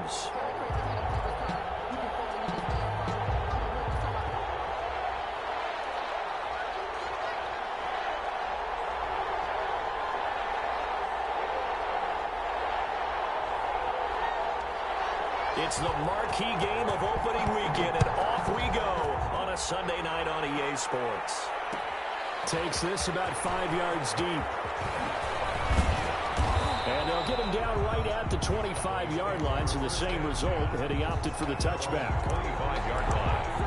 Raiders. It's the marquee game of opening weekend, and off we go on a Sunday night on EA Sports. Takes this about 5 yards deep. And they'll get him down right at the 25-yard line, so the same result, and he opted for the touchback. 25-yard line.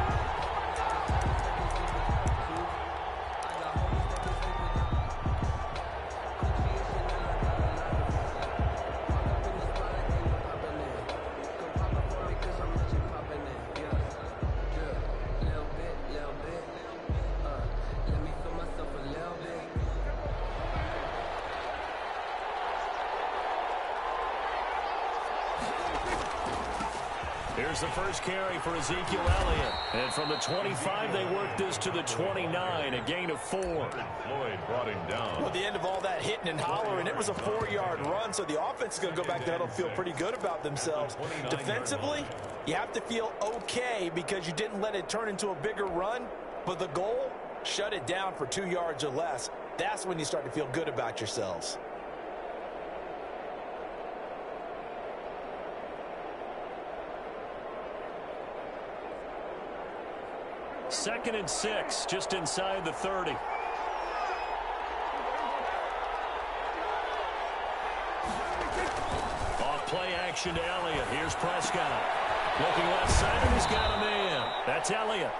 Here's the first carry for Ezekiel Elliott. And from the 25, they work this to the 29, a gain of 4. Floyd brought him down. Well, at the end of all that hitting and hollering, it was a 4-yard run, so the offense is going to go back to huddle, feel pretty good about themselves. Defensively, you have to feel okay because you didn't let it turn into a bigger run, but the goal, shut it down for 2 yards or less. That's when you start to feel good about yourselves. Second and 6, just inside the 30. Off play action to Elliott. Here's Prescott. Looking left side, and he's got a man. That's Elliott.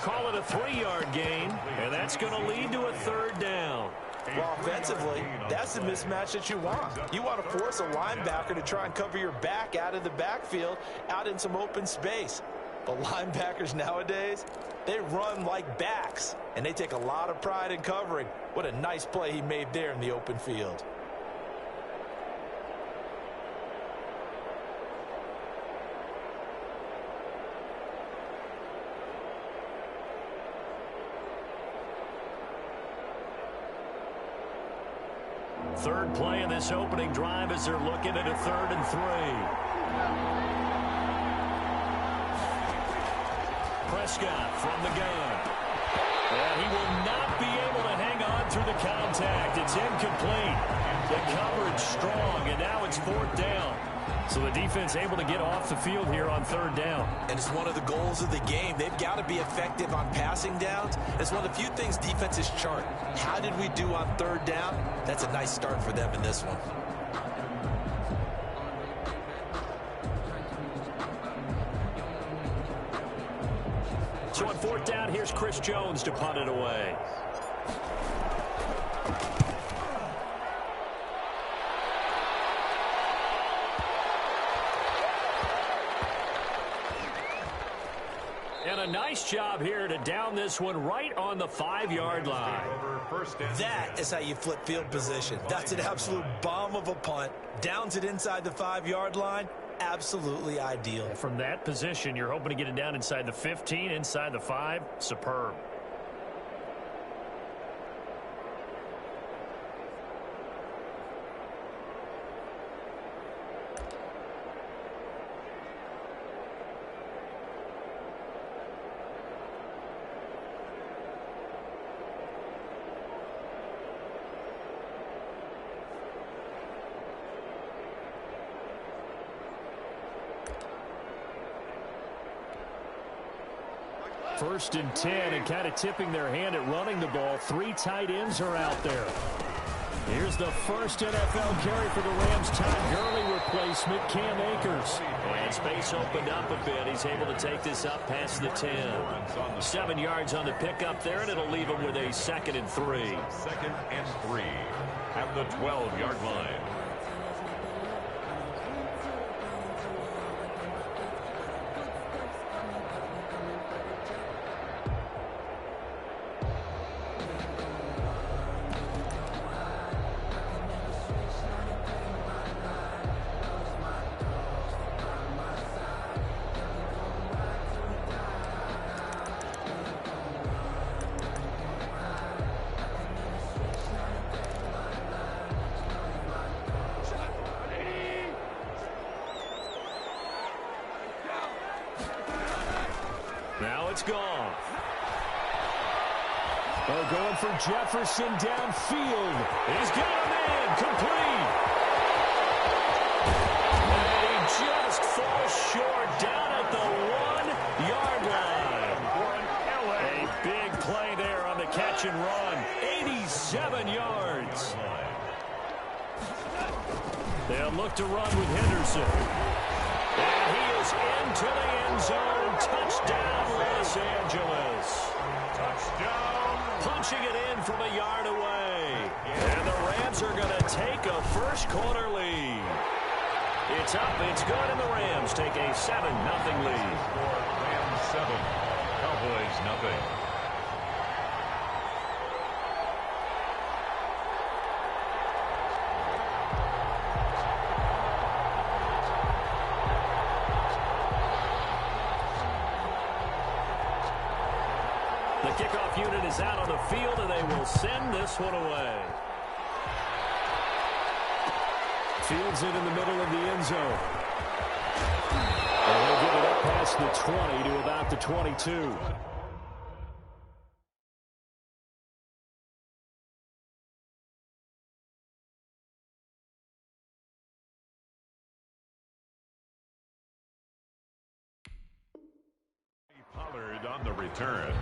Call it a 3-yard gain, and that's going to lead to a 3rd down. Well, offensively, that's the mismatch that you want. You want to force a linebacker to try and cover your back out of the backfield, out in some open space. But linebackers nowadays, they run like backs, and they take a lot of pride in covering. What a nice play he made there in the open field. Third play in this opening drive as they're looking at a 3rd and 3. Prescott from the gun. And he will not be able to hang on through the contact. It's incomplete. The coverage strong, and now it's 4th down. So the defense able to get off the field here on 3rd down. And it's one of the goals of the game. They've got to be effective on passing downs. It's one of the few things defenses chart. How did we do on 3rd down? That's a nice start for them in this one. So on 4th down, here's Chris Jones to punt it away. And a nice job here to down this one right on the 5-yard line. That is how you flip field position. That's an absolute bomb of a punt. Downs it inside the 5-yard line. Absolutely ideal. From that position, you're hoping to get it down inside the 15, inside the 5. Superb. First and 10, and kind of tipping their hand at running the ball. 3 tight ends are out there. Here's the first NFL carry for the Rams. Todd Gurley replacement, Cam Akers. And space opened up a bit. He's able to take this up past the 10. 7 yards on the pickup there, and it'll leave him with a 2nd and 3. 2nd and 3 at the 12-yard line. Now it's gone. Oh, going for Jefferson downfield. He's got him in. Complete. And he just falls short down at the 1-yard line. A big play there on the catch and run. 87 yards. They'll look to run with Henderson. And he is into the end zone. Touchdown, Los Angeles. Touchdown. Punching it in from a yard away. And the Rams are going to take a first-quarter lead. It's up, it's good, and the Rams take a 7-0 lead. Rams 7, Cowboys 0. The kickoff unit is out on the field, and they will send this one away. Fields it in the middle of the end zone. And they'll get it up past the 20 to about the 22. Pollard on the return.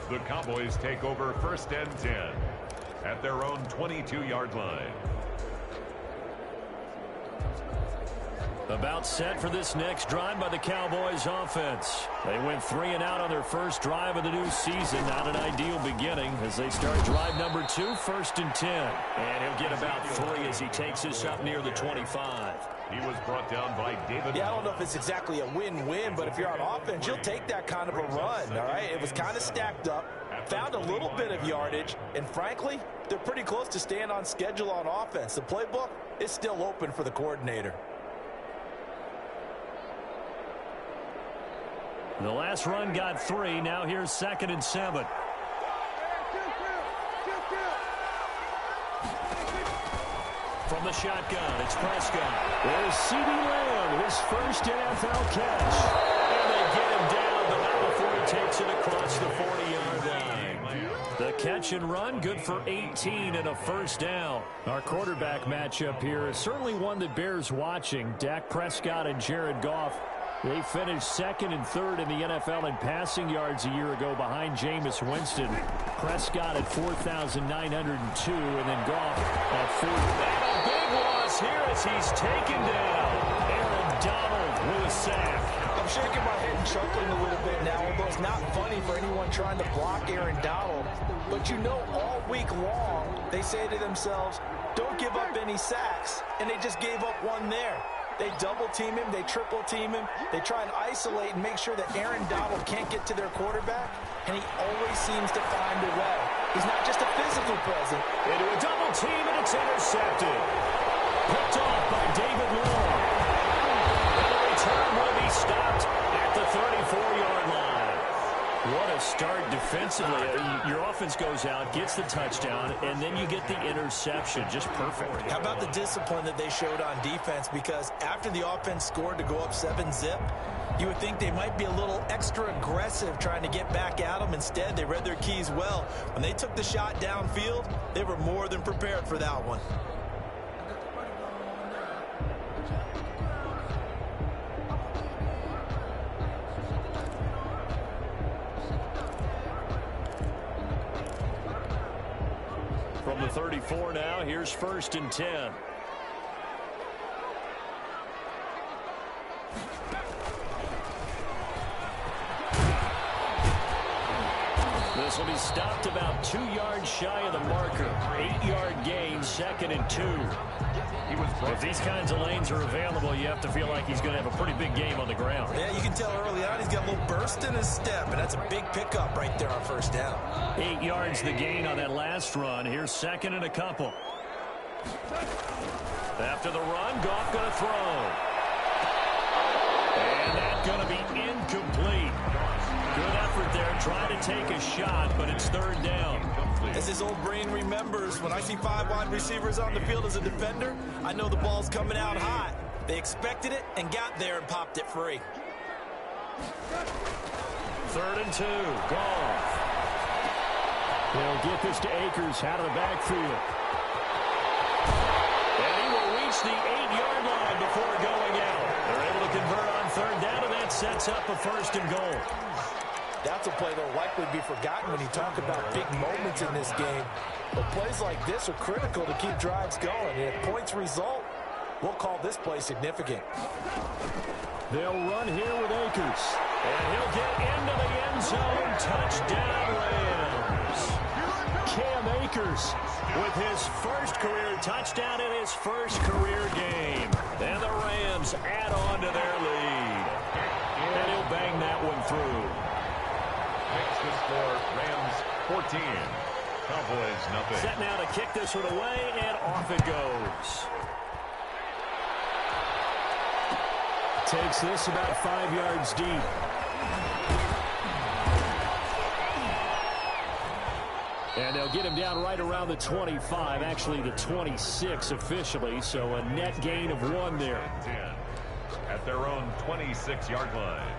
The Cowboys take over 1st and 10 at their own 22-yard line. About set for this next drive by the Cowboys offense. They went 3 and out on their first drive of the new season. Not an ideal beginning as they start drive number 2, 1st and 10. And he'll get about 3 as he takes this up near the 25. He was brought down by David. Yeah, I don't know if it's exactly a win-win, but if you're on offense, you'll take that kind of a run, all right? It was kind of stacked up, found a little bit of yardage, and frankly, they're pretty close to staying on schedule on offense. The playbook is still open for the coordinator. The last run got 3. Now here's 2nd and 7. From the shotgun, it's Prescott. There's C.D. Lamb, his first NFL catch. And they get him down, but not before he takes it across the 40-yard line. The catch and run, good for 18 and a first down. Our quarterback matchup here is certainly one that bears watching. Dak Prescott and Jared Goff. They finished 2nd and 3rd in the NFL in passing yards a year ago behind Jameis Winston. Prescott at 4,902 and then Goff at 4. And a big loss here as he's taken down. Aaron Donald with a sack. I'm shaking my head and chuckling a little bit now, although it's not funny for anyone trying to block Aaron Donald. But you know, all week long, they say to themselves, don't give up any sacks. And they just gave up one there. They double-team him. They triple-team him. They try and isolate and make sure that Aaron Donald can't get to their quarterback, and he always seems to find a way. He's not just a physical presence. Into a double-team, and it's intercepted. Picked off by David Long. And the return will be stopped at the 34-yard line. What a start defensively. Your offense goes out, gets the touchdown, and then you get the interception. Just perfect. How about the discipline that they showed on defense? Because after the offense scored to go up 7-zip, you would think they might be a little extra aggressive trying to get back at them. Instead, they read their keys well. When they took the shot downfield, they were more than prepared for that one. From the 34 now, here's 1st and 10. This will be stopped about 2 yards shy of the marker. 8-yard gain, 2nd and 2. If these kinds of lanes are available, you have to feel like he's going to have a pretty big game on the ground. Yeah, you can tell early on he's got a little burst in his step, and that's a big pickup right there on 1st down. 8 yards the gain on that last run. Here's 2nd and a couple. After the run, Goff going to throw. And that's going to be incomplete. Good effort there, trying to take a shot, but it's 3rd down. As his old brain remembers, when I see 5 wide receivers on the field as a defender, I know the ball's coming out hot. They expected it and got there and popped it free. 3rd and 2. Goff. They'll get this to Akers out of the backfield. And he will reach the 8-yard line before going out. They're able to convert on 3rd down, and that sets up a 1st and goal. That's a play that will likely be forgotten when you talk about big moments in this game. But plays like this are critical to keep drives going. And if points result, we'll call this play significant. They'll run here with Akers. And he'll get into the end zone. Touchdown, Rams. Cam Akers with his first career touchdown in his first career game. And the Rams add on to their lead. And he'll bang that one through. Makes the score Rams 14. Cowboys nothing. Set now to kick this one away, and off it goes. Takes this about 5 yards deep. And they'll get him down right around the 25, actually the 26 officially, so a net gain of 1 there. 10 at their own 26-yard line.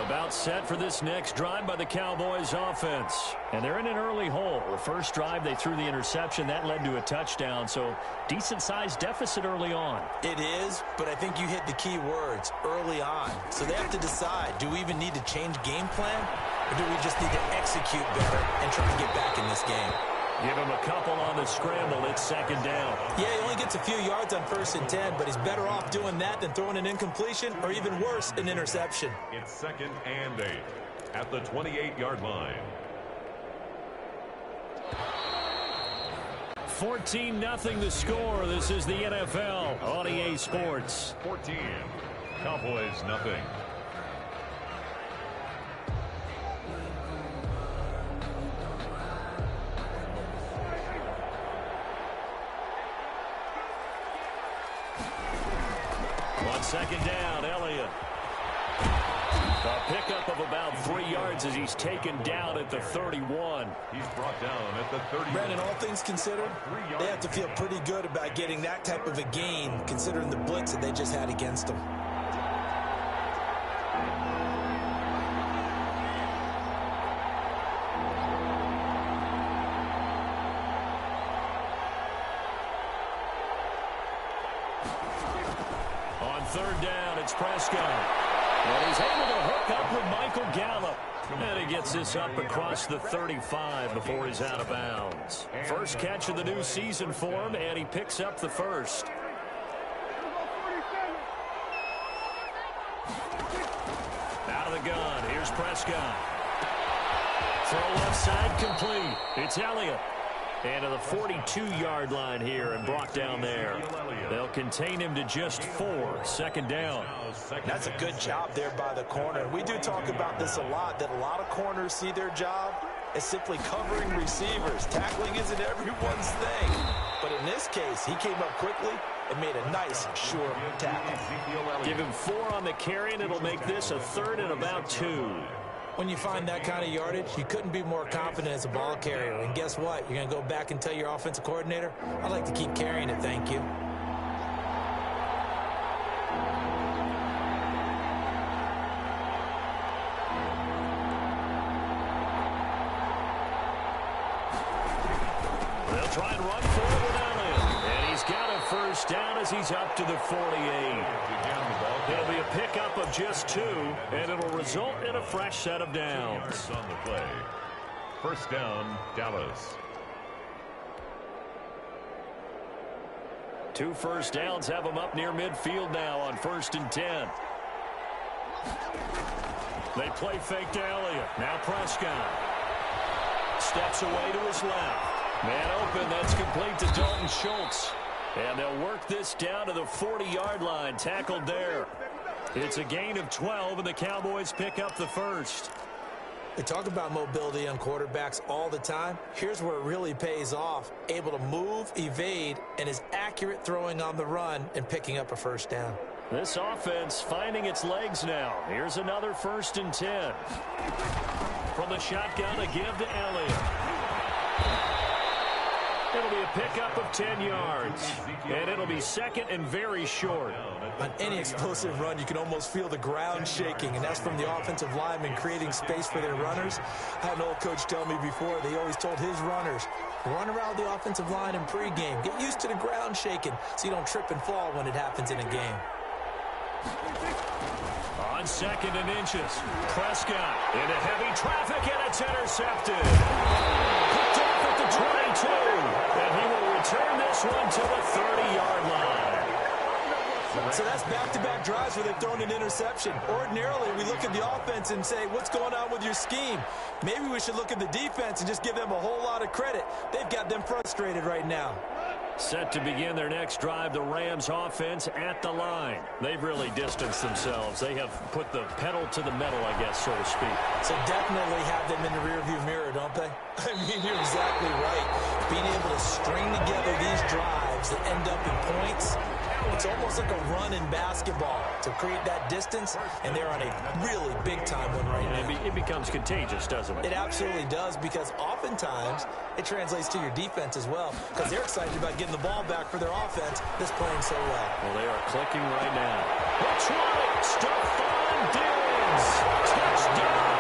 About set for this next drive by the Cowboys offense. And they're in an early hole. The first drive, they threw the interception. That led to a touchdown, so decent-sized deficit early on. It is, but I think you hit the key words, early on. So they have to decide, do we even need to change game plan, or do we just need to execute better and try to get back in this game? Give him a couple on the scramble. It's 2nd down. Yeah, he only gets a few yards on 1st and 10, but he's better off doing that than throwing an incompletion or even worse, an interception. It's 2nd and 8 at the 28-yard line. 14-0 the score. This is the NFL on EA Sports. 14. Cowboys nothing. On 2nd down, Elliott. A pickup of about 3 yards as he's taken down at the 31. He's brought down at the 30. Brandon, all things considered, they have to feel pretty good about getting that type of a gain, considering the blitz that they just had against them. On 3rd down, it's Prescott. And he's able to hook up with Michael Gallup. And he gets this up across the 35 before he's out of bounds. First catch of the new season for him, and he picks up the first. Out of the gun, here's Prescott. Throw left side complete. It's Elliott. And to the 42-yard line here and brought down there. They'll contain him to just 4. 2nd down. That's a good job there by the corner. We do talk about this a lot, that a lot of corners see their job as simply covering receivers. Tackling isn't everyone's thing. But in this case, he came up quickly and made a nice, sure tackle. Give him 4 on the carry, and it'll make this a 3rd and about 2. When you find that kind of yardage, you couldn't be more confident as a ball carrier. And guess what? You're going to go back and tell your offensive coordinator, I'd like to keep carrying it, thank you. They'll try and run for it with Elliott. And he's got a 1st down as he's up to the 48. It'll be a pickup of just 2, and it'll result in a fresh set of downs. On the play. 1st down, Dallas. 2 first downs have them up near midfield now on 1st and 10. They play fake to Elliott. Now Prescott. Steps away to his left. Man open, that's complete to Dalton Schultz. And they'll work this down to the 40-yard line, tackled there. It's a gain of 12, and the Cowboys pick up the first. They talk about mobility on quarterbacks all the time. Here's where it really pays off. Able to move, evade, and is accurate throwing on the run and picking up a 1st down. This offense finding its legs now. Here's another 1st and 10. From the shotgun, a give to Elliott. It'll be a pickup of 10 yards. And it'll be second and very short. On any explosive run, you can almost feel the ground shaking, and that's from the offensive linemen creating space for their runners. I had an old coach tell me before, they always told his runners, run around the offensive line in pregame. Get used to the ground shaking so you don't trip and fall when it happens in a game. On second and inches, Prescott into heavy traffic, and it's intercepted. Picked off at the 22, and he will return this one to the 30-yard line. So that's back-to-back drives where they've thrown an interception. Ordinarily, we look at the offense and say, what's going on with your scheme? Maybe we should look at the defense and just give them a whole lot of credit. They've got them frustrated right now. Set to begin their next drive, the Rams offense at the line. They've really distanced themselves. They have put the pedal to the metal, I guess, so to speak. So definitely have them in the rearview mirror, don't they? I mean, you're exactly right. Being able to string together these drives that end up in points, it's almost like a run in basketball to create that distance, and they're on a really big-time one right now. It becomes contagious, doesn't it? It absolutely does, because oftentimes it translates to your defense as well, because they're excited about getting the ball back for their offense that's playing so well. Well, they are clicking right now. That's right, Stephon Diggs. Touchdown.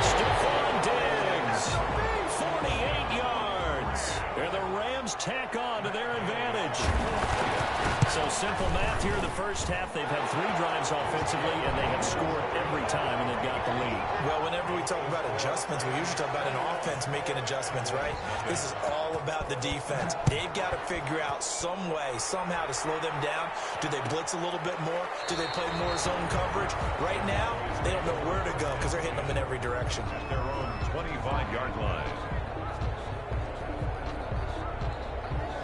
Stephon Diggs, 48 yards. And the Rams tack on to their advantage. So simple math here in the first half. They've had 3 drives offensively, and they have scored every time, and they've got the lead. Well, whenever we talk about adjustments, we usually talk about an offense making adjustments, right? This is all about the defense. They've got to figure out some way, somehow to slow them down. Do they blitz a little bit more? Do they play more zone coverage? Right now, they don't know where to go because they're hitting them in every direction. At their own 25-yard line.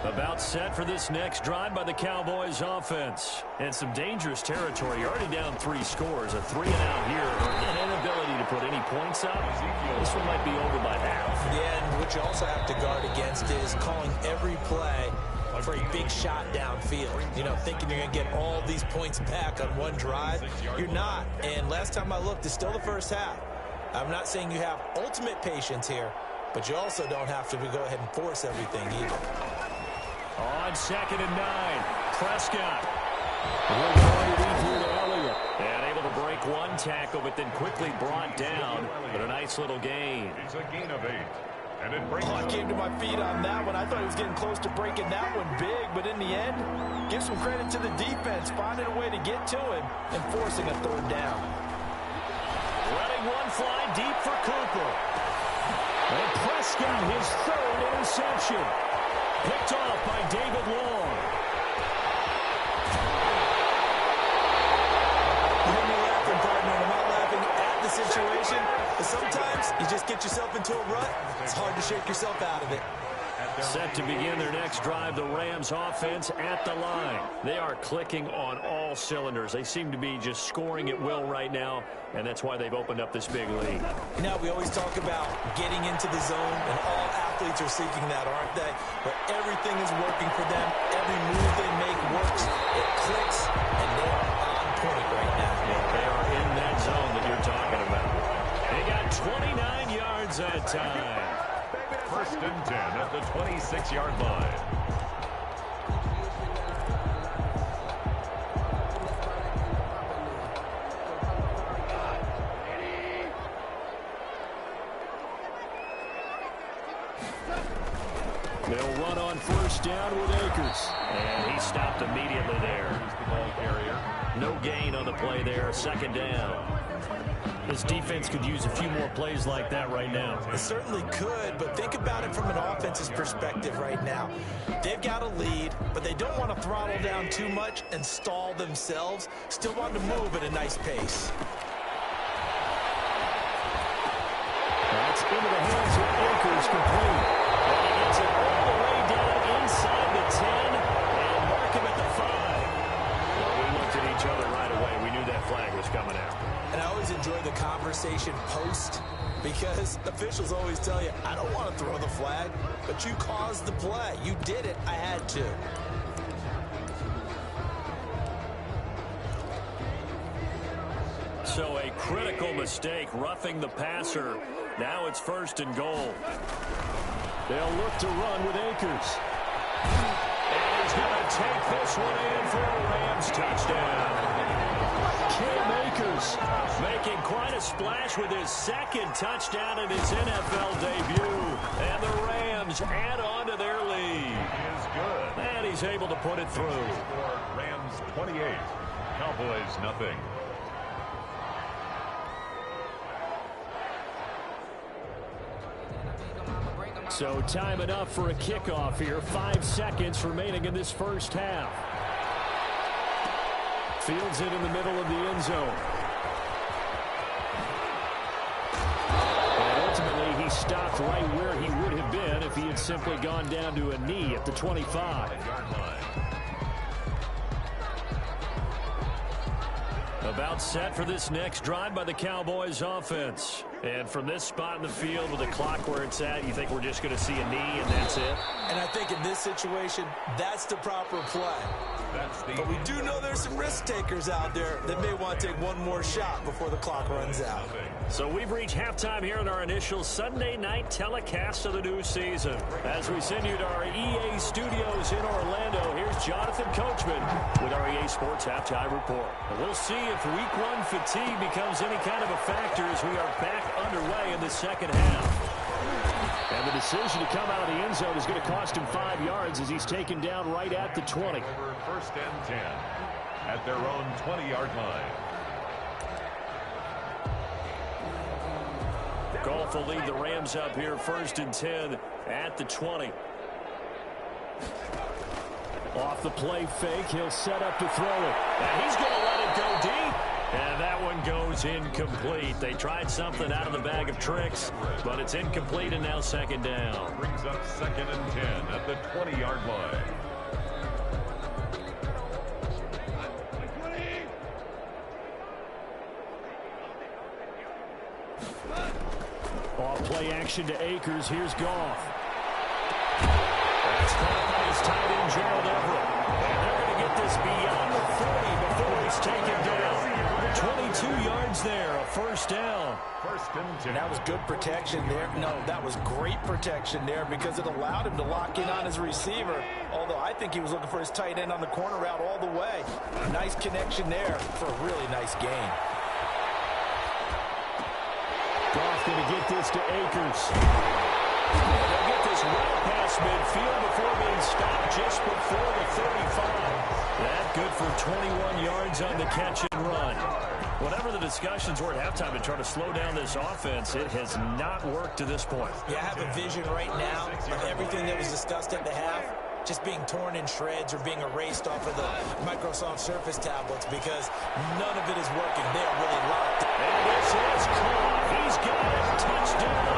About set for this next drive by the Cowboys offense. And some dangerous territory. You're already down 3 scores. A 3-and-out here, or an inability to put any points up. This one might be over by half. Yeah, and what you also have to guard against is calling every play for a big shot downfield. You know, thinking you're going to get all these points back on one drive. You're not. And last time I looked, it's still the first half. I'm not saying you have ultimate patience here, but you also don't have to go ahead and force everything either. On second and 9, Prescott. And able to break one tackle, but then quickly brought down. But a nice little gain. It's a gain of 8. And it brings I came to my feet on that one. I thought he was getting close to breaking that one big, but in the end, give some credit to the defense, finding a way to get to him and forcing a 3rd down. Letting one fly deep for Cooper. And Prescott, his 3rd interception. Picked off by David Long. You hear me laughing, partner, and I'm not laughing at the situation, but sometimes you just get yourself into a rut. It's hard to shake yourself out of it. Set to begin their next drive, the Rams offense at the line. They are clicking on all cylinders. They seem to be just scoring at will right now, and that's why they've opened up this big lead. You know, we always talk about getting into the zone, and all athletes are seeking that, aren't they? But everything is working for them. Every move they make works. It clicks, and they are on point right now. Yeah, they are in that zone that you're talking about. They got 29 yards that time. 1st and 10 at the 26-yard line. They'll run on 1st down with Akers. And he stopped immediately there. The ball carrier. No gain on the play there. 2nd down. This defense could use a few more plays like that right now. It certainly could, but think about it from an offense's perspective right now. They've got a lead, but they don't want to throttle down too much and stall themselves. Still want to move at a nice pace. That's into the hands of Akers, complete. And he gets it all the way down inside the 10 and mark him at the 5. Well, we looked at each other right away. We knew that flag was coming out. And I always enjoy the conversation post, because officials always tell you, I don't want to throw the flag, but you caused the play. You did it. I had to. So a critical mistake, roughing the passer. Now it's 1st and goal. They'll look to run with Akers. And he's going to take this one in for a Rams touchdown. Cam Akers making quite a splash with his second touchdown in his NFL debut. And the Rams add on to their lead. He is good. And he's able to put it through. Rams 28, Cowboys nothing. So time enough for a kickoff here. 5 seconds remaining in this first half. Fields it in the middle of the end zone. And ultimately, he stopped right where he would have been if he had simply gone down to a knee at the 25. About set for this next drive by the Cowboys offense. And from this spot in the field with the clock where it's at, you think we're just going to see a knee and that's it? And I think in this situation, that's the proper play. But we do know there's some risk takers out there that may want to take one more shot before the clock runs out. So we've reached halftime here in our initial Sunday night telecast of the new season. As we send you to our EA studios in Orlando, here's Jonathan Coachman with our EA Sports Halftime Report. And we'll see if Week 1 fatigue becomes any kind of a factor as we are back underway in the second half. And the decision to come out of the end zone is going to cost him 5 yards as he's taken down right at the 20. Over first and 10 at their own 20-yard line. Goff will lead the Rams up here first and 10 at the 20. Off the play fake, he'll set up to throw it. And he's going to let it go deep. And that one goes incomplete. They tried something out of the bag of tricks, but it's incomplete and now second down. Brings up second and 10 at the 20-yard line. Off play action to Akers. Here's Goff. That's caught by his tight end, Gerald Everett. And they're going to get this beyond the 40 before he's taken down. 22 yards there, a first down. First and 10. And that was good protection there. No, that was great protection there because it allowed him to lock in on his receiver. Although I think he was looking for his tight end on the corner route all the way. Nice connection there for a really nice gain. Goff going to get this to Akers. And they'll get this right past midfield before being stopped just before the 35. That good for 21 yards on the catch and run. Whatever the discussions were at halftime to try to slow down this offense, it has not worked to this point. Yeah, I have a vision right now of everything that was discussed at the half just being torn in shreds or being erased off of the Microsoft Surface tablets because none of it is working. They are really locked. And this is caught. He's got it. Touchdown.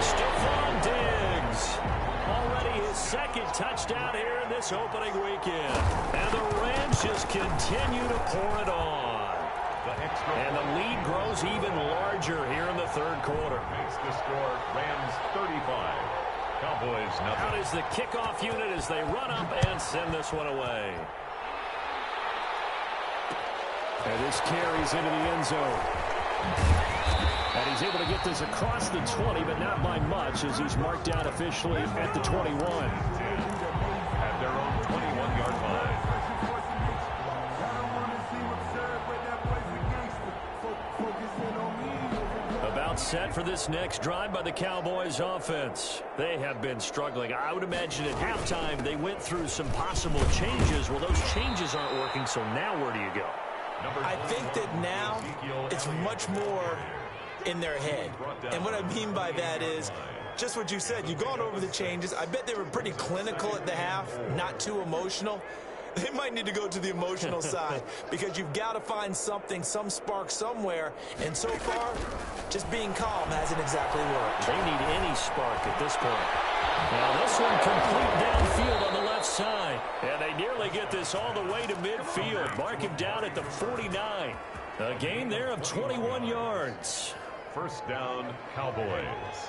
Stephon Diggs. Already his second touchdown here in this opening weekend. And the Rams just continue to pour it on. And the lead grows even larger here in the third quarter. Makes the score Rams 35. Cowboys nothing. Out is the kickoff unit as they run up and send this one away. And this carries into the end zone. And he's able to get this across the 20, but not by much as he's marked down officially at the 21. At their own 21-yard line. About set for this next drive by the Cowboys offense. They have been struggling. I would imagine at halftime they went through some possible changes. Well, those changes aren't working, so now where do you go? I think that now it's much more in their head. And what I mean by that is just what you said. You've gone over the changes. I bet they were pretty clinical at the half, not too emotional. They might need to go to the emotional side because you've got to find something, some spark somewhere. And so far, just being calm hasn't exactly worked. They need any spark at this point. Now this one complete downfield on the left side. And they nearly get this all the way to midfield. Mark him down at the 49. A gain there of 21 yards. First down, Cowboys.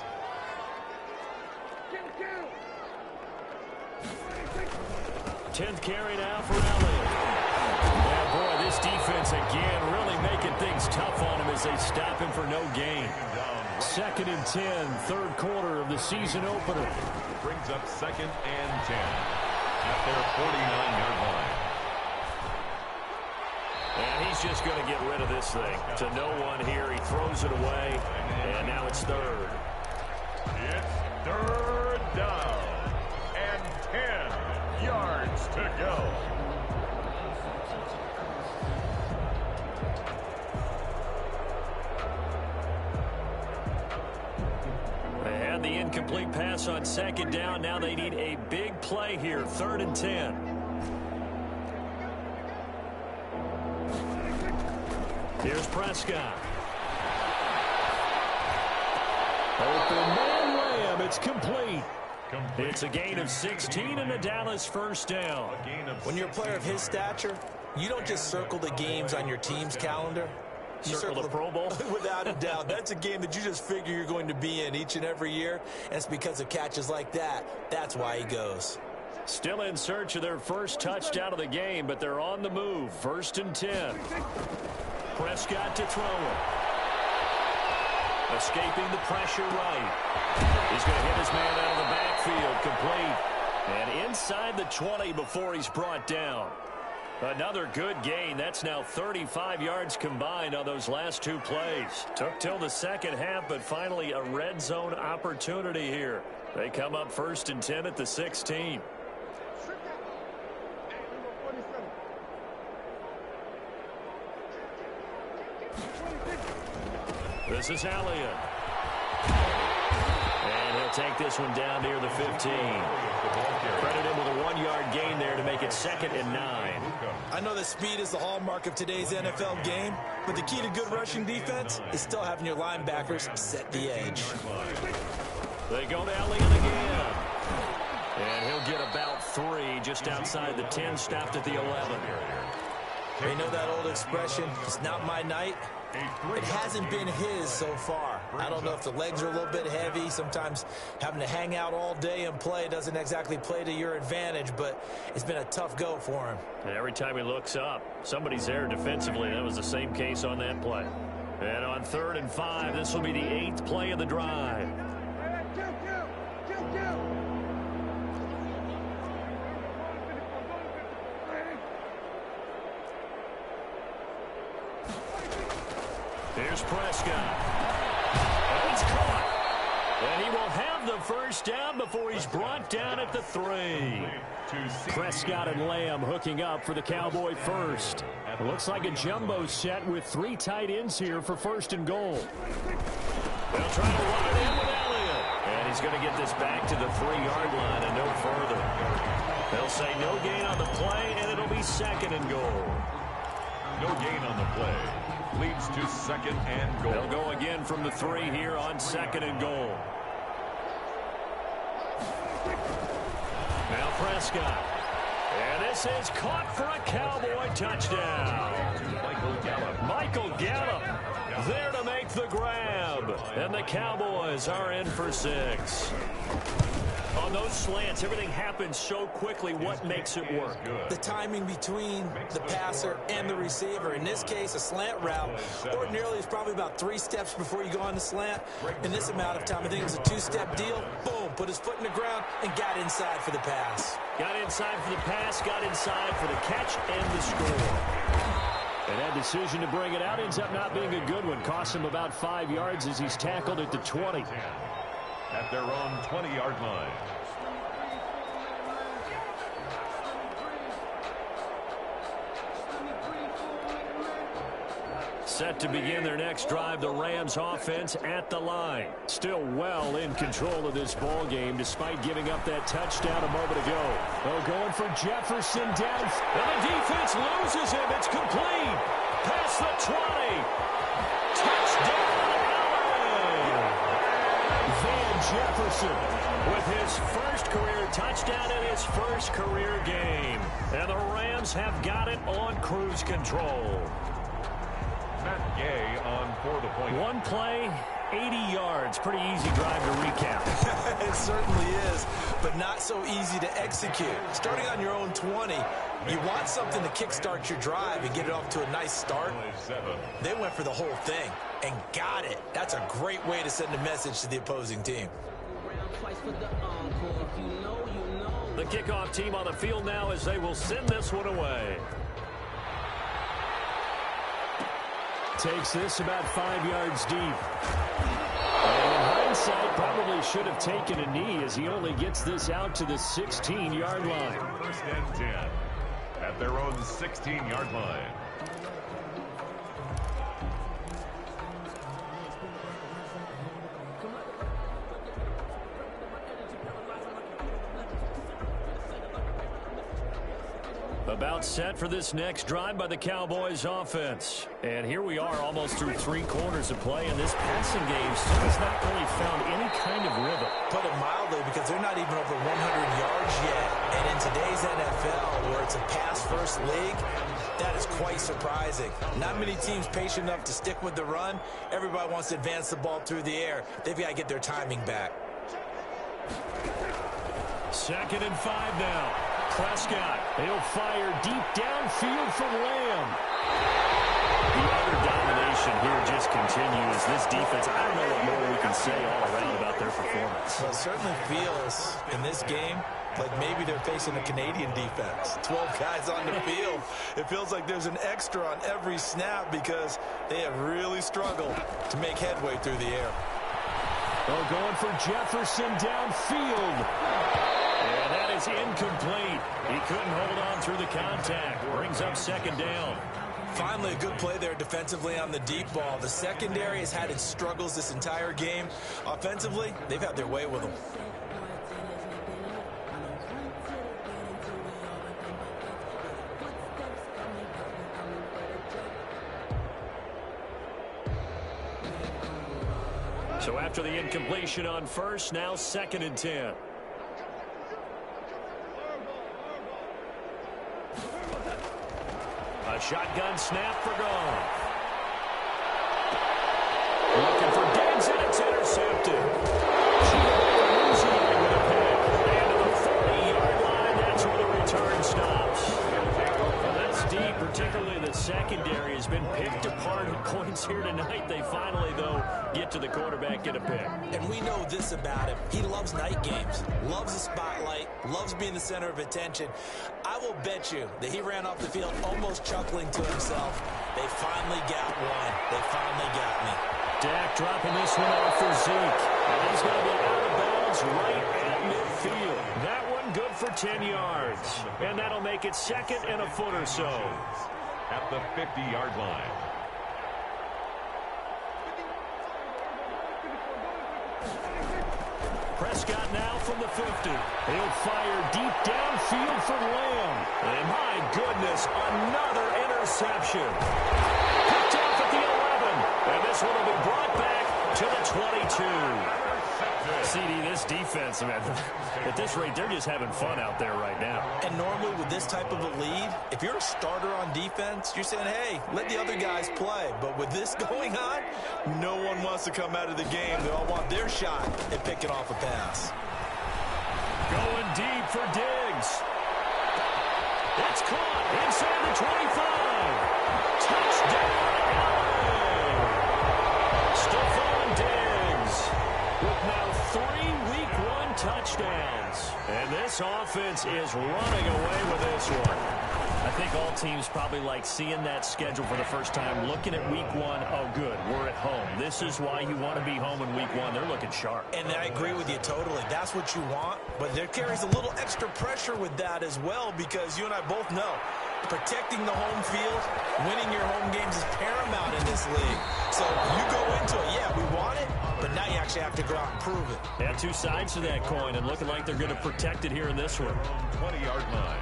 10th carry now for Elliott. Yeah, boy, this defense again really making things tough on him as they stop him for no gain. Down 2nd and 10, third quarter of the season opener. Brings up 2nd and 10 at their 49-yard line. And he's just going to get rid of this thing. To no one here. He throws it away. And now it's third. It's third down. And 10 yards to go. They had the incomplete pass on 2nd down. Now they need a big play here. 3rd and 10. Here's Prescott. Open man Lamb. It's complete. It's a gain of 16 and a Dallas first down. When you're a player of his stature, you don't just circle the games on your team's calendar. You circle the Pro Bowl? Without a doubt. That's a game that you just figure you're going to be in each and every year. And it's because of catches like that. That's why he goes. Still in search of their first touchdown of the game, but they're on the move. 1st and 10. Prescott to throw it. Escaping the pressure right. He's going to hit his man out of the backfield. Complete. And inside the 20 before he's brought down. Another good gain. That's now 35 yards combined on those last 2 plays. Took till the second half, but finally a red zone opportunity here. They come up 1st and 10 at the 16. This is Elliott. And he'll take this one down near the 15. Credit him with a 1-yard gain there to make it 2nd and 9. I know that speed is the hallmark of today's NFL game, but the key to good rushing defense is still having your linebackers set the edge. They go to Elliott again. And he'll get about 3 just outside the 10, stopped at the 11. You know that old expression, it's not my night? It hasn't been his so far. I don't know if the legs are a little bit heavy. Sometimes having to hang out all day and play doesn't exactly play to your advantage, but it's been a tough go for him. And every time he looks up, somebody's there defensively. That was the same case on that play. And on 3rd and 5, this will be the 8th play of the drive. Here's Prescott. And it's caught. And he will have the first down before he's brought down at the 3. Prescott and Lamb hooking up for the Cowboy first. It looks like a jumbo set with 3 tight ends here for 1st and goal. They'll try to run it in with Elliott. And he's going to get this back to the 3-yard line and no further. They'll say no gain on the play, and it'll be 2nd and goal. No gain on the play. Leads to 2nd and goal. They'll go again from the 3 here on 2nd and goal. Now Prescott. And this is caught for a Cowboy touchdown. Michael Gallup there to make the grab. And the Cowboys are in for 6. On those slants, everything happens so quickly. What makes it work? The timing between the passer and the receiver. In this case, a slant route ordinarily is probably about 3 steps before you go on the slant. In this amount of time, I think it was a 2-step deal. Boom, put his foot in the ground and got inside for the pass. Got inside for the pass, got inside for the catch and the score. And that decision to bring it out ends up not being a good one. Costs him about 5 yards as he's tackled at the 20. At their own 20-yard line. Set to begin their next drive, the Rams offense at the line. Still well in control of this ball game despite giving up that touchdown a moment ago. Oh, going for Jefferson down. And the defense loses him. It's complete. Past the 20. Touchdown, LA. Van Jefferson with his first career touchdown in his first career game. And the Rams have got it on cruise control. Matt Gay on for the point. 1 play, 80 yards. Pretty easy drive to recap. It certainly is. but not so easy to execute. Starting on your own 20, you want something to kickstart your drive and get it off to a nice start. They went for the whole thing and got it. That's a great way to send a message to the opposing team. The kickoff team on the field now as they will send this one away. Takes this about 5 yards deep. And in hindsight, probably should have taken a knee as he only gets this out to the 16-yard line. First and 10 at their own 16-yard line. About set for this next drive by the Cowboys offense. And here we are almost through 3 quarters of play, and this passing game still has not really found any kind of rhythm. Put it mildly, because they're not even over 100 yards yet. And in today's NFL, where it's a pass-first league, that is quite surprising. Not many teams patient enough to stick with the run. Everybody wants to advance the ball through the air. They've got to get their timing back. 2nd and 5 now. Prescott, he'll fire deep downfield from Lamb. The utter domination here just continues. This defense, I don't know what more we can say all around about their performance. Well, it certainly feels in this game like maybe they're facing a Canadian defense. 12 guys on the field. It feels like there's an extra on every snap because they have really struggled to make headway through the air. Oh, going for Jefferson downfield. And that is incomplete. He couldn't hold on through the contact. Brings up 2nd down. Finally, a good play there defensively on the deep ball. The secondary has had its struggles this entire game. Offensively, they've had their way with them. So after the incompletion on first, now 2nd and 10. A shotgun snap for Goff. Looking for Diggs, and it's intercepted. Losing it with a pick. And to the 40-yard line, that's where the return stops. Well, that's deep, particularly the secondary has been picked apart at points here tonight. They finally, though, get to the quarterback, get a pick. And we know this about him. He loves night games, loves the spotlight, loves being the center of attention. I will bet you that he ran off the field almost chuckling to himself. They finally got one. They finally got me. Dak dropping this one off for Zeke. And he's going to be out of bounds right at midfield. That one good for 10 yards. And that'll make it 2nd and a foot or so. At the 50-yard line. Prescott now from the 50. He'll fire deep downfield from Lamb. And my goodness, another interception. Picked off at the 11. And this one will be brought back to the 22. CD, this defense, man, at this rate, they're just having fun out there right now. And normally with this type of a lead, if you're a starter on defense, you're saying, hey, let the other guys play. But with this going on, no one wants to come out of the game. They all want their shot at picking off a pass. Going deep for Diggs. It's caught inside the 25. Touchdown, LA. Stephon Diggs with now 3 Week 1 touchdowns. And this offense is running away with this one. I think all teams probably like seeing that schedule for the first time, looking at Week 1. Oh, good, we're at home. This is why you want to be home in Week 1. They're looking sharp. And I agree with you totally. That's what you want. But there carries a little extra pressure with that as well, because you and I both know protecting the home field, winning your home games is paramount in this league. So you go into it, yeah, we want it, but now you actually have to go out and prove it. Yeah, 2 sides to that coin, and looking like they're going to protect it here in this one. 20-yard line.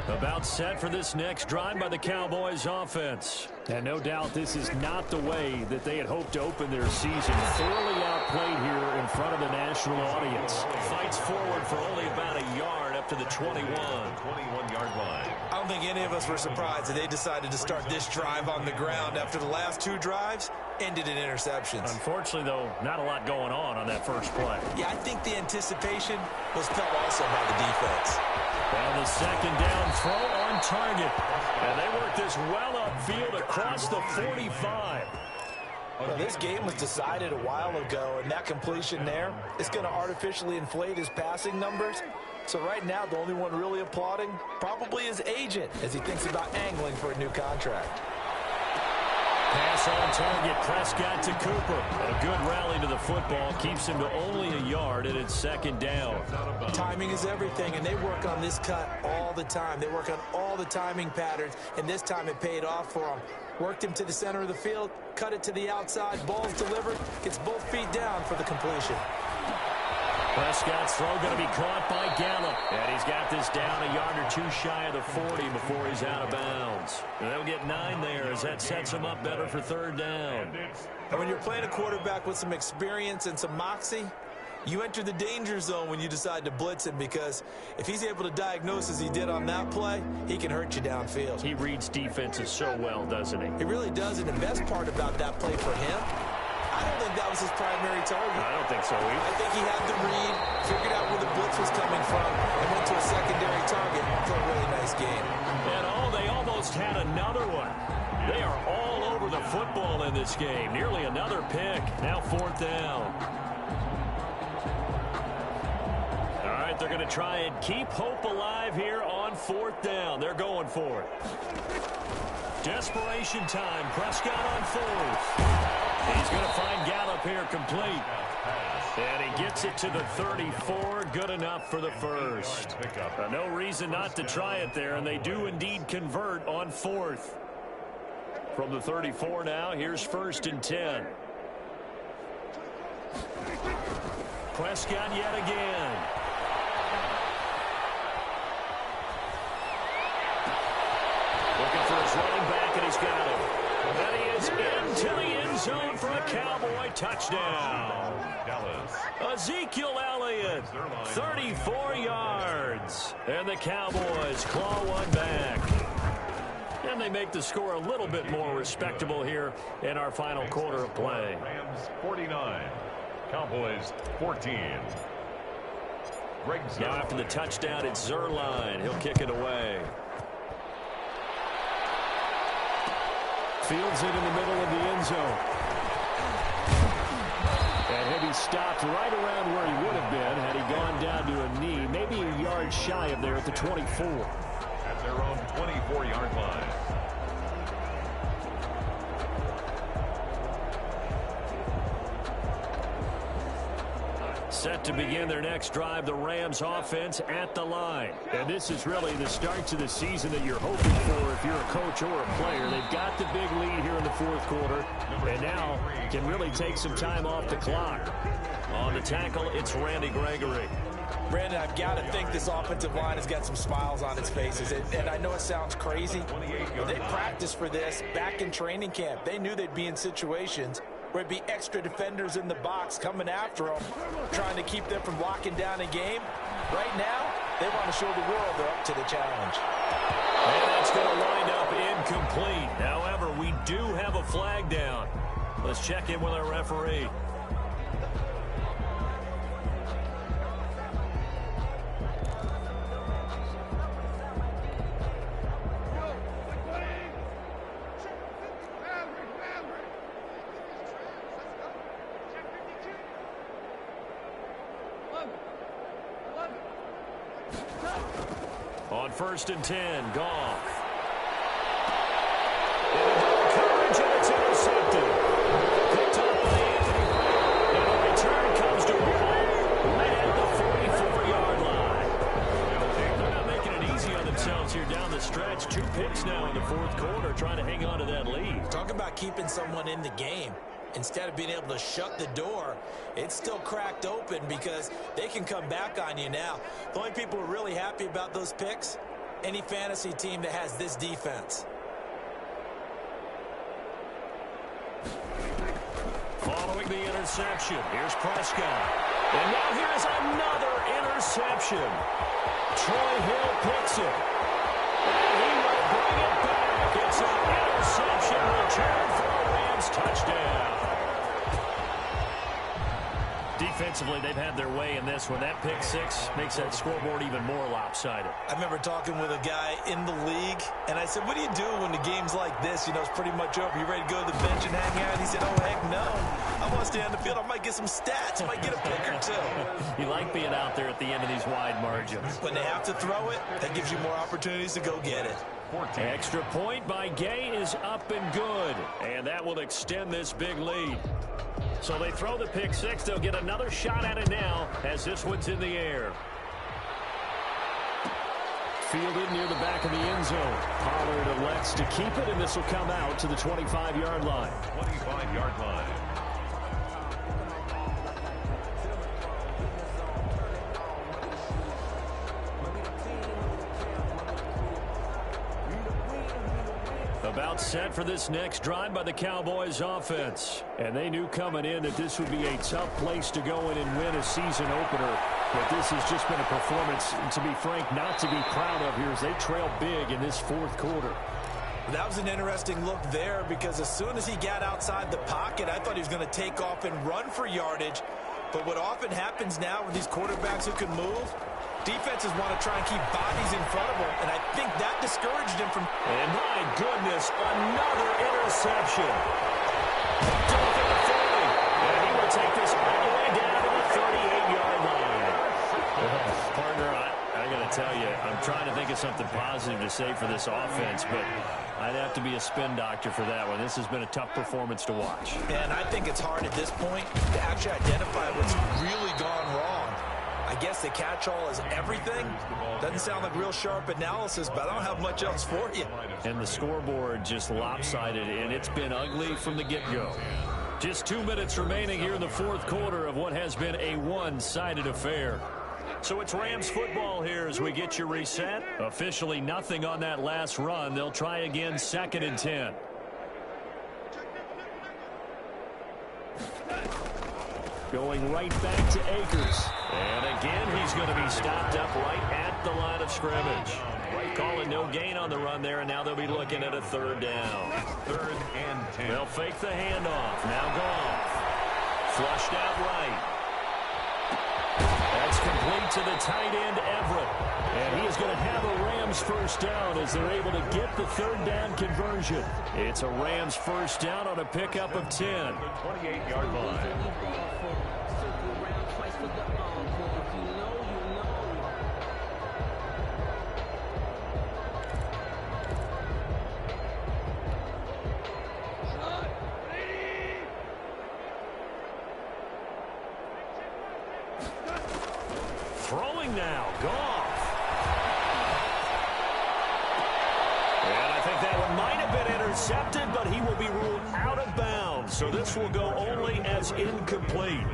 About set for this next drive by the Cowboys offense. And no doubt this is not the way that they had hoped to open their season. Thoroughly outplayed here in front of the national audience. Fights forward for only about a yard up to the 21-yard line. I don't think any of us were surprised that they decided to start this drive on the ground. After the last 2 drives, ended in interceptions. Unfortunately, though, not a lot going on that first play. Yeah, I think the anticipation was felt also by the defense. And the second down throw on target. And they work this well upfield across the 45. Well, this game was decided a while ago, and that completion there is going to artificially inflate his passing numbers. So right now, the only one really applauding probably his agent as he thinks about angling for a new contract. Pass on target, Prescott to Cooper. A good rally to the football keeps him to only a yard, and it's second down. Timing is everything, and they work on this cut all the time. They work on all the timing patterns, and this time it paid off for them. Worked him to the center of the field, cut it to the outside, ball's delivered, gets both feet down for the completion. Prescott's throw going to be caught by Gallup. And he's got this down a yard or two shy of the 40 before he's out of bounds. And they'll get 9 there as that sets him up better for third down. And when you're playing a quarterback with some experience and some moxie, you enter the danger zone when you decide to blitz him, because if he's able to diagnose as he did on that play, he can hurt you downfield. He reads defenses so well, doesn't he? He really does, and the best part about that play for him, I don't think that was his primary target. I don't think so either. I think he had the read, figured out where the blitz was coming from, and went to a secondary target for a really nice game. And they almost had another one. They are all over the football in this game. Nearly another pick. Now fourth down. All right, they're going to try and keep hope alive here on fourth down. They're going for it. Desperation time. Prescott on fourth. He's going to find Gallup here complete. And he gets it to the 34. Good enough for the first. No reason not to try it there, and they do indeed convert on fourth. From the 34 now, here's first and 10. Prescott yet again. Looking for his running back, and he's got him. And he is into the end zone for a Cowboy touchdown. Ezekiel Elliott, 34 yards. And the Cowboys claw one back. And they make the score a little bit more respectable here in our final quarter of play. Rams 49, Cowboys 14. Now after the touchdown, it's Zerline. He'll kick it away. Fields it in the middle of the end zone. And he'll be stopped right around where he would have been had he gone down to a knee, maybe a yard shy of there at the 24. At their own 24-yard line. Set to begin their next drive, the Rams offense at the line. And this is really the start to the season that you're hoping for if you're a coach or a player. They've got the big lead here in the fourth quarter, and now can really take some time off the clock. On the tackle, it's Randy Gregory. Brandon, I've got to think this offensive line has got some smiles on its faces. And I know it sounds crazy, but they practiced for this back in training camp. They knew they'd be in situations where it'd be extra defenders in the box coming after them, trying to keep them from locking down a game. Right now, they want to show the world they're up to the challenge. And that's going to wind up incomplete. However, we do have a flag down. Let's check in with our referee. On first and 10, Goff. Coverage, and it's intercepted. Picked up by Anthony Brown. And the return comes to him right at the 44-yard line. They're not making it easy on themselves here down the stretch. 2 picks now in the fourth quarter, trying to hang on to that lead. Talk about keeping someone in the game. Instead of being able to shut the door, it's still cracked open because they can come back on you now. The only people who are really happy about those picks, any fantasy team that has this defense. Following the interception, here's Prescott. And now here's another interception. Troy Hill picks it. And he will bring it back. It's an interception return for a Rams touchdown. Defensively, they've had their way in this one. That pick six makes that scoreboard even more lopsided. I remember talking with a guy in the league, and I said, what do you do when the game's like this? You know, it's pretty much over. You ready to go to the bench and hang out? And he said, oh, heck no. I want to stay on the field. I might get some stats. I might get a pick or two. You like being out there at the end of these wide margins. When they have to throw it, that gives you more opportunities to go get it. Extra point by Gay is up and good. And that will extend this big lead. So they throw the pick six. They'll get another shot at it now as this one's in the air. Fielded near the back of the end zone. Pollard elects to keep it, and this will come out to the 25-yard line. 25-yard line. About set for this next drive by the Cowboys offense. And they knew coming in that this would be a tough place to go in and win a season opener. But this has just been a performance, to be frank, not to be proud of here as they trail big in this fourth quarter. That was an interesting look there because as soon as he got outside the pocket, I thought he was going to take off and run for yardage. But what often happens now with these quarterbacks who can move, defenses want to try and keep bodies in front of them, and I think that discouraged him from... And my goodness, another interception. Picked off at the 40. And he will take this all the way down to the 38-yard line. Partner, I got to tell you, I'm trying to think of something positive to say for this offense, but I'd have to be a spin doctor for that one. This has been a tough performance to watch. And I think it's hard at this point to actually identify what's really gone wrong. I guess the catch-all is everything. Doesn't sound like real sharp analysis, but I don't have much else for you. And the scoreboard just lopsided, and it's been ugly from the get-go. Just 2 minutes remaining here in the fourth quarter of what has been a one-sided affair. So it's Rams football here as we get you reset. Officially nothing on that last run. They'll try again, 2nd and 10. Going right back to Akers. And again, he's going to be stopped up right at the line of scrimmage. Calling no gain on the run there, and now they'll be looking at a 3rd down. 3rd and 10. They'll fake the handoff. Now Goff. Flushed out right. That's complete to the tight end, Everett. And he is going to have a Rams first down as they're able to get the 3rd down conversion. It's a Rams first down on a pickup of 10. 28-yard line. Throwing now, Goff. And I think that one might have been intercepted, but he will be ruled out of bounds. So this will go only as incomplete.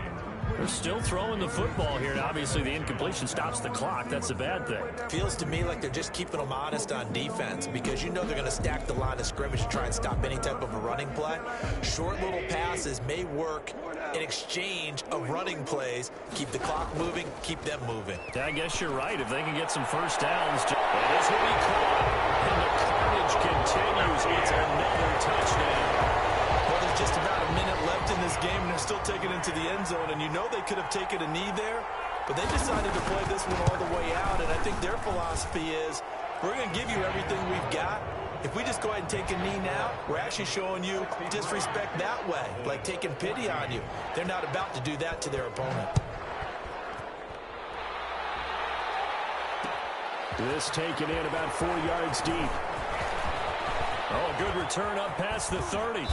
They're still throwing the football here, and obviously the incompletion stops the clock. That's a bad thing. Feels to me like they're just keeping them honest on defense because you know they're going to stack the line of scrimmage to try and stop any type of a running play. Short little passes may work in exchange of running plays. Keep the clock moving, keep them moving. I guess you're right. If they can get some first downs, and this will be caught, and the carnage continues. It's another touchdown. Well, there's just about a minute left in this game, and they're still taking it to the end zone. And you know they could have taken a knee there, but they decided to play this one all the way out. And I think their philosophy is, we're going to give you everything we've got. If we just go ahead and take a knee now, we're actually showing you disrespect that way, like taking pity on you. They're not about to do that to their opponent. This taken in about 4 yards deep. Oh, good return up past the 30.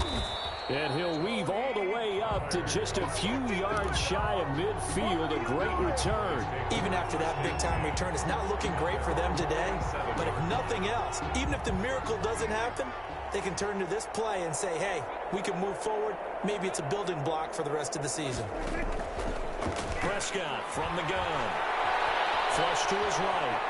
And he'll weave all the way up to just a few yards shy of midfield. A great return. Even after that big-time return, it's not looking great for them today. But if nothing else, even if the miracle doesn't happen, they can turn to this play and say, hey, we can move forward. Maybe it's a building block for the rest of the season. Prescott from the gun. Flush to his right.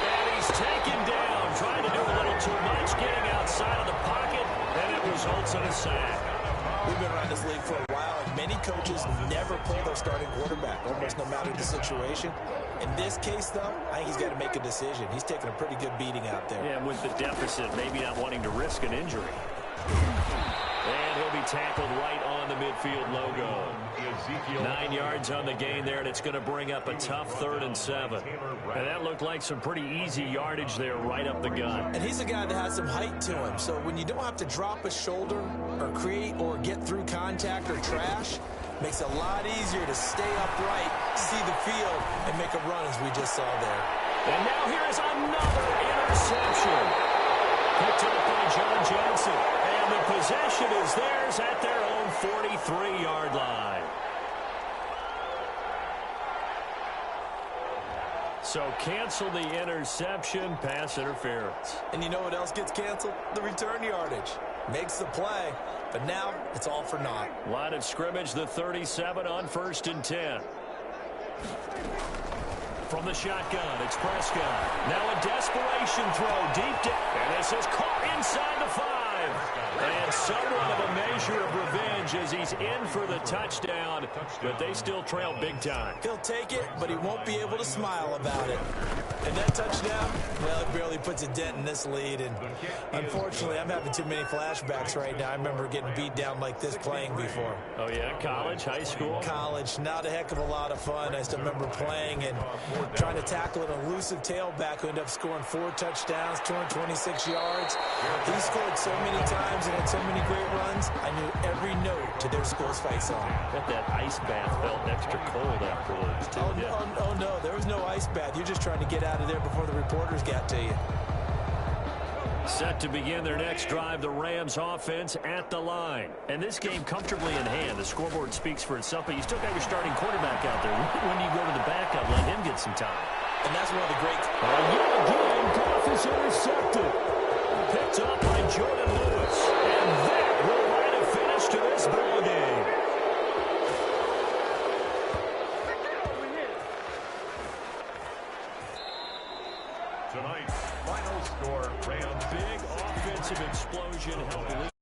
And he's taken down, trying to do a little too much, getting outside of the pocket, and it results in a sack. We've been around this league for a while, and many coaches never pull their starting quarterback, almost no matter the situation. In this case, though, I think he's got to make a decision. He's taking a pretty good beating out there. Yeah, with the deficit, maybe not wanting to risk an injury. tackled right on the midfield logo. 9 yards on the gain there, and it's going to bring up a tough 3rd and 7. And that looked like some pretty easy yardage there right up the gut. And he's a guy that has some height to him, so when you don't have to drop a shoulder or create or get through contact or trash, makes it a lot easier to stay upright, see the field, and make a run as we just saw there. And now here is another interception. Picked up by John Johnson. And the possession is theirs at their own 43-yard line. So cancel the interception, pass interference. And you know what else gets canceled? The return yardage. Makes the play, but now it's all for naught. Line of scrimmage, the 37 on 1st and 10. From the shotgun, it's Prescott. Now a desperation throw deep down. And this is caught inside the 5. And somewhat of a measure of revenge as he's in for the touchdown, but they still trail big time. He'll take it, but he won't be able to smile about it. And that touchdown, well, it barely puts a dent in this lead. And unfortunately, I'm having too many flashbacks right now. I remember getting beat down like this playing before. Oh, yeah? College, high school? College. Not a heck of a lot of fun. I still remember playing and trying to tackle an elusive tailback who ended up scoring 4 touchdowns, 226 yards. He scored so many times and had so many great runs, I knew every note to their school's fight song. Bet that ice bath felt extra cold afterwards, too. Oh, no, there was no ice bath. You're just trying to get out of there before the reporters got to you. Set to begin their next drive, the Rams offense at the line. And this game comfortably in hand. The scoreboard speaks for itself, but you still got your starting quarterback out there. When you go to the backup, let him get some time. And that's one of the great... Yet again, Goff is intercepted. Picked up by Jordan Lewis. And that will write a finish to this ball game. Tonight's final score, Rams. Big offensive explosion helped